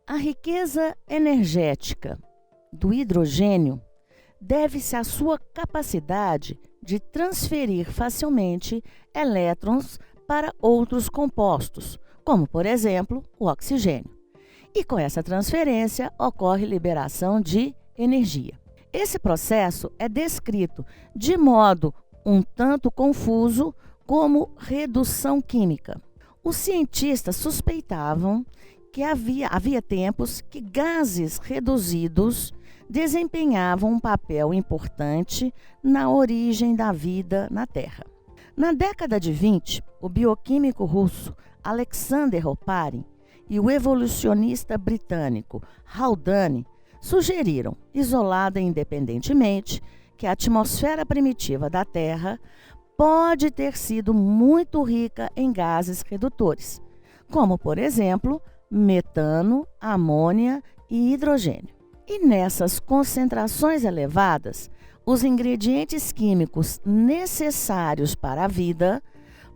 A riqueza energética do hidrogênio deve-se à sua capacidade de transferir facilmente elétrons para outros compostos, como, por exemplo, o oxigênio. E com essa transferência ocorre liberação de energia. Esse processo é descrito de modo um tanto confuso como redução química. Os cientistas suspeitavam que havia tempos que gases reduzidos desempenhavam um papel importante na origem da vida na Terra. Na década de 20, o bioquímico russo Alexander Oparin e o evolucionista britânico Haldane sugeriram, isolada e independentemente, que a atmosfera primitiva da Terra pode ter sido muito rica em gases redutores, como, por exemplo, metano, amônia e hidrogênio. E nessas concentrações elevadas, os ingredientes químicos necessários para a vida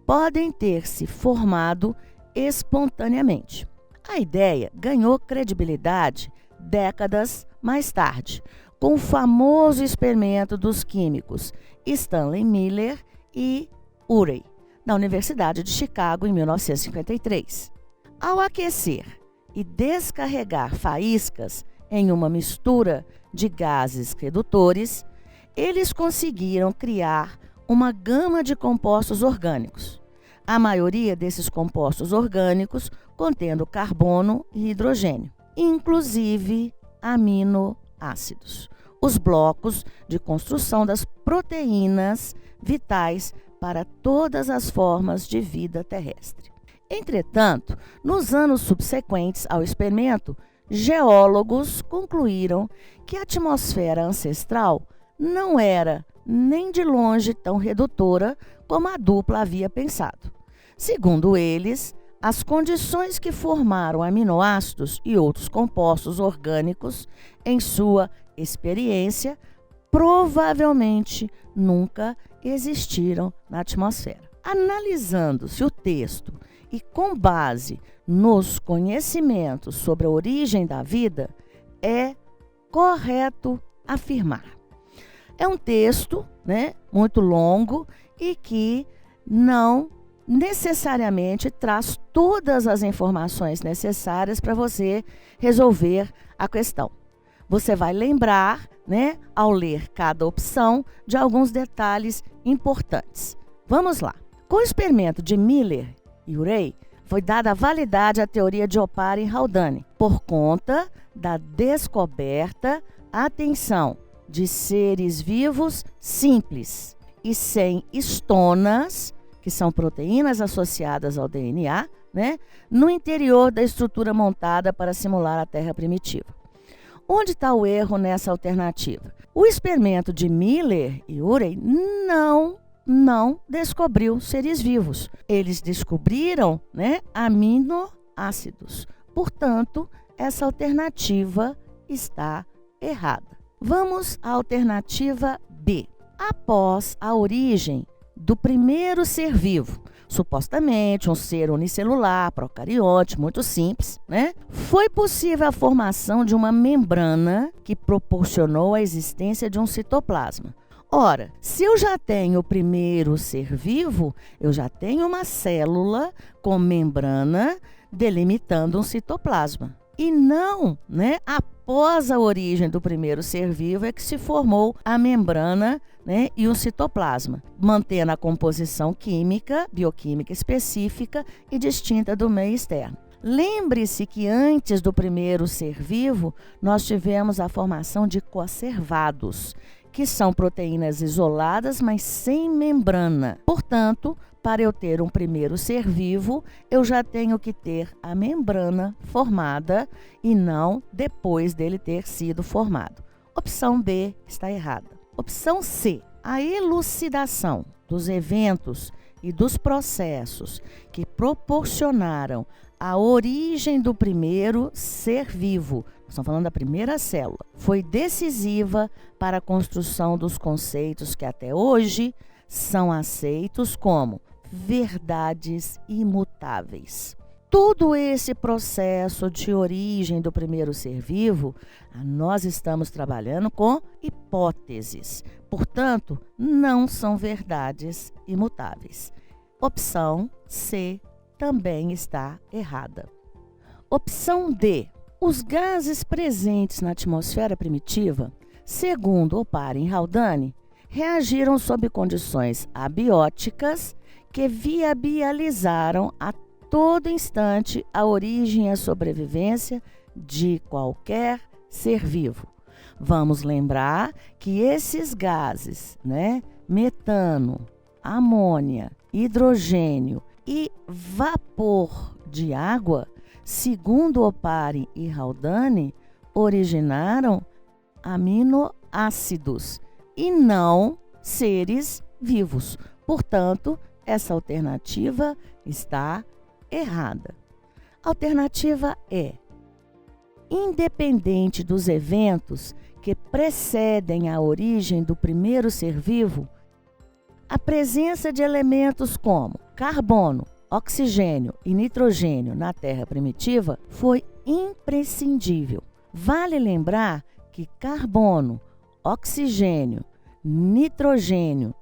podem ter se formado espontaneamente. A ideia ganhou credibilidade décadas mais tarde, com o famoso experimento dos químicos Stanley Miller e Urey, na Universidade de Chicago, em 1953. Ao aquecer e descarregar faíscas em uma mistura de gases redutores, eles conseguiram criar uma gama de compostos orgânicos. A maioria desses compostos orgânicos contendo carbono e hidrogênio, inclusive aminoácidos, os blocos de construção das proteínas vitais para todas as formas de vida terrestre. Entretanto, nos anos subsequentes ao experimento, geólogos concluíram que a atmosfera ancestral não era nem de longe tão redutora como a dupla havia pensado. Segundo eles, as condições que formaram aminoácidos e outros compostos orgânicos, em sua experiência, provavelmente nunca existiram na atmosfera. Analisando-se o texto e com base nos conhecimentos sobre a origem da vida, é correto afirmar. É um texto, muito longo e que não necessariamente traz todas as informações necessárias para você resolver a questão. Você vai lembrar, ao ler cada opção, de alguns detalhes importantes. Vamos lá. Com o experimento de Miller e Urey, foi dada validade à teoria de Oparin e Haldane, por conta da descoberta, atenção, de seres vivos simples e sem estonas, que são proteínas associadas ao DNA, no interior da estrutura montada para simular a Terra primitiva. Onde está o erro nessa alternativa? O experimento de Miller e Urey não descobriu seres vivos. Eles descobriram, aminoácidos. Portanto, essa alternativa está errada. Vamos à alternativa B. Após a origem do primeiro ser vivo, supostamente um ser unicelular, procarionte, muito simples, foi possível a formação de uma membrana que proporcionou a existência de um citoplasma. Ora, se eu já tenho o primeiro ser vivo, eu já tenho uma célula com membrana delimitando um citoplasma. E não, após a origem do primeiro ser vivo é que se formou a membrana, e o citoplasma, mantendo a composição química, bioquímica específica e distinta do meio externo. Lembre-se que antes do primeiro ser vivo, nós tivemos a formação de coacervados, que são proteínas isoladas, mas sem membrana. Portanto, para eu ter um primeiro ser vivo, eu já tenho que ter a membrana formada e não depois dele ter sido formado. Opção B está errada. Opção C, a elucidação dos eventos e dos processos que proporcionaram a origem do primeiro ser vivo, estamos falando da primeira célula, foi decisiva para a construção dos conceitos que até hoje são aceitos como verdades imutáveis. todo esse processo de origem do primeiro ser vivo, nós estamos trabalhando com hipóteses. Portanto, não são verdades imutáveis. Opção C também está errada. Opção D. Os gases presentes na atmosfera primitiva, segundo Oparin e Haldane, reagiram sob condições abióticas que viabilizaram a todo instante a origem e a sobrevivência de qualquer ser vivo. Vamos lembrar que esses gases, metano, amônia, hidrogênio e vapor de água, segundo Oparin e Haldane, originaram aminoácidos e não seres vivos. Portanto, essa alternativa está errada. Alternativa E. Independente dos eventos que precedem a origem do primeiro ser vivo, a presença de elementos como carbono, oxigênio e nitrogênio na Terra primitiva foi imprescindível. Vale lembrar que carbono, oxigênio, nitrogênio,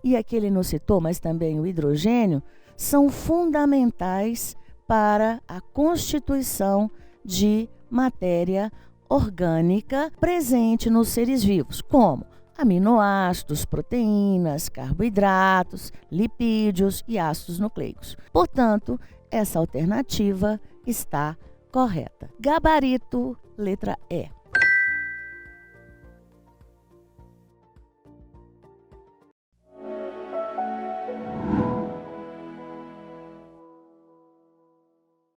e aqui ele não citou, mas também o hidrogênio, são fundamentais para a constituição de matéria orgânica presente nos seres vivos, como aminoácidos, proteínas, carboidratos, lipídios e ácidos nucleicos. Portanto, essa alternativa está correta. Gabarito, letra E.